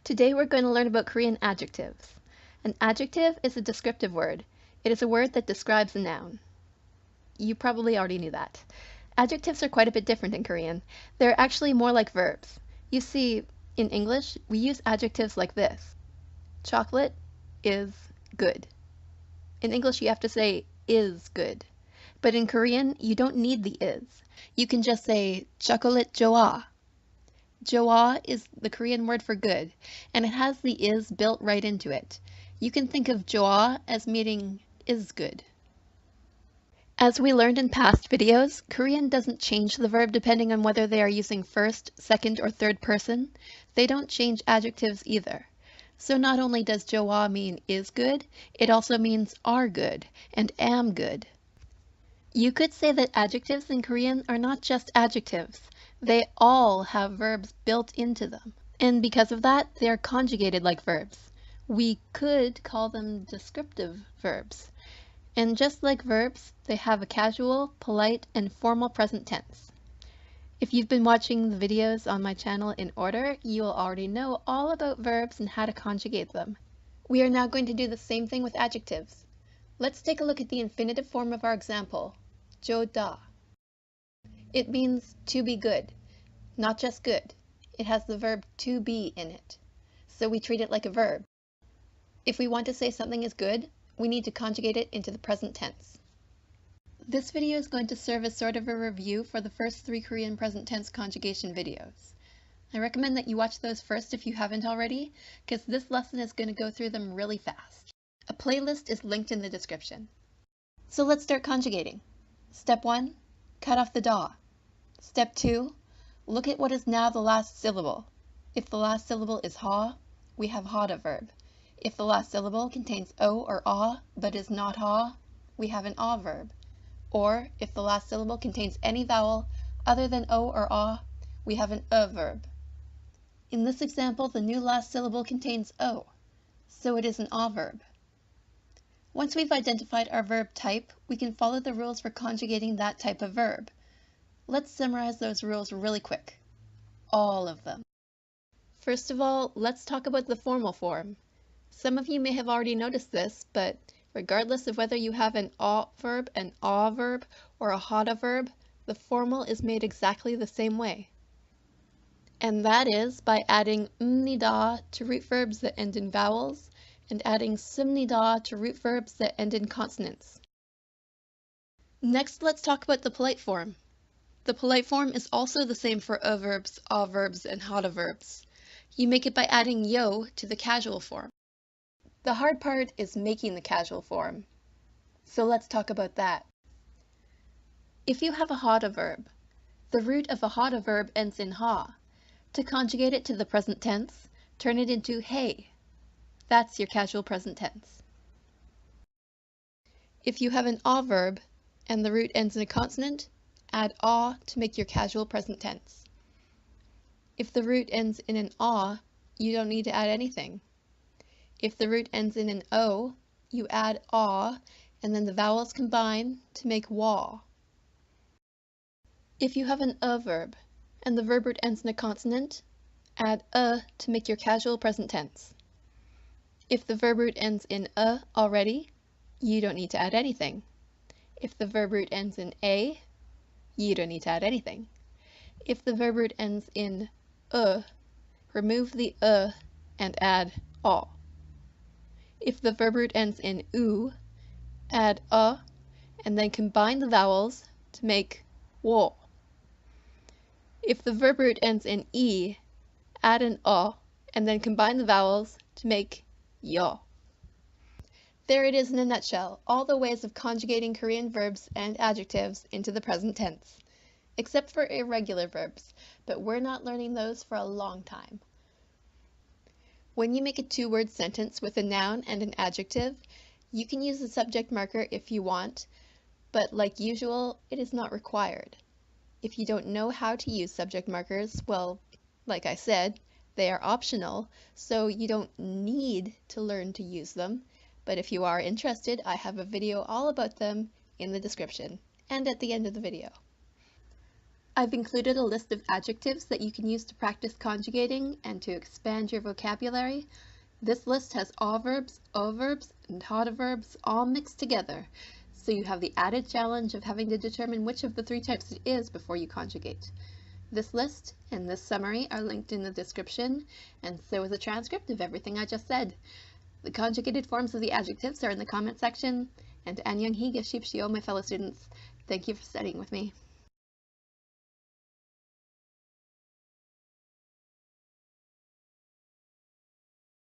Today we're going to learn about Korean adjectives. An adjective is a descriptive word. It is a word that describes a noun. You probably already knew that. Adjectives are quite a bit different in Korean. They're actually more like verbs. You see, in English, we use adjectives like this. Chocolate is good. In English, you have to say is good. But in Korean, you don't need the is. You can just say chocolate 좋아. 좋아 is the Korean word for good, and it has the is built right into it. You can think of 좋아 as meaning is good. As we learned in past videos, Korean doesn't change the verb depending on whether they are using first, second, or third person. They don't change adjectives either. So not only does 좋아 mean is good, it also means are good and am good. You could say that adjectives in Korean are not just adjectives. They all have verbs built into them. And because of that, they are conjugated like verbs. We could call them descriptive verbs. And just like verbs, they have a casual, polite, and formal present tense. If you've been watching the videos on my channel in order, you will already know all about verbs and how to conjugate them. We are now going to do the same thing with adjectives. Let's take a look at the infinitive form of our example, 좋다. It means to be good, not just good. It has the verb to be in it, so we treat it like a verb. If we want to say something is good, we need to conjugate it into the present tense. This video is going to serve as sort of a review for the first 3 Korean present tense conjugation videos. I recommend that you watch those first if you haven't already, because this lesson is going to go through them really fast. A playlist is linked in the description. So let's start conjugating. Step 1, cut off the da. Step 2, look at what is now the last syllable. If the last syllable is ha, we have hada verb. If the last syllable contains o or a but is not ha, we have an a verb. Or if the last syllable contains any vowel other than o or a, we have an verb. In this example, the new last syllable contains o, so it is an a verb. Once we've identified our verb type, we can follow the rules for conjugating that type of verb. Let's summarize those rules really quick. All of them. First of all, let's talk about the formal form. Some of you may have already noticed this, but regardless of whether you have an a verb, an a verb, or a hada verb, the formal is made exactly the same way. And that is by adding umnida to root verbs that end in vowels, and adding sumnida to root verbs that end in consonants. Next, let's talk about the polite form. The polite form is also the same for a verbs, and hada verbs. You make it by adding yo to the casual form. The hard part is making the casual form. So let's talk about that. If you have a hada verb, the root of a hada verb ends in ha. To conjugate it to the present tense, turn it into hey. That's your casual present tense. If you have an a verb and the root ends in a consonant, add a to make your casual present tense. If the root ends in an a, you don't need to add anything. If the root ends in an o, you add a and then the vowels combine to make wa. If you have an a verb and the verb root ends in a consonant, add to make your casual present tense. If the verb root ends in already, you don't need to add anything. If the verb root ends in a, you don't need to add anything. If the verb root ends in remove the and add a. If the verb root ends in u, add a and then combine the vowels to make wo. If the verb root ends in e, add an a and then combine the vowels to make yo. There it is in a nutshell, all the ways of conjugating Korean verbs and adjectives into the present tense. Except for irregular verbs, but we're not learning those for a long time. When you make a 2-word sentence with a noun and an adjective, you can use the subject marker if you want, but like usual, it is not required. If you don't know how to use subject markers, well, like I said, they are optional, so you don't need to learn to use them. But if you are interested, I have a video all about them in the description and at the end of the video. I've included a list of adjectives that you can use to practice conjugating and to expand your vocabulary. This list has all verbs, o verbs, and hot verbs all mixed together, so you have the added challenge of having to determine which of the three types it is before you conjugate. This list and this summary are linked in the description, and so is a transcript of everything I just said. The conjugated forms of the adjectives are in the comment section, and Anyang Hi Gaship Shio, my fellow students. Thank you for studying with me.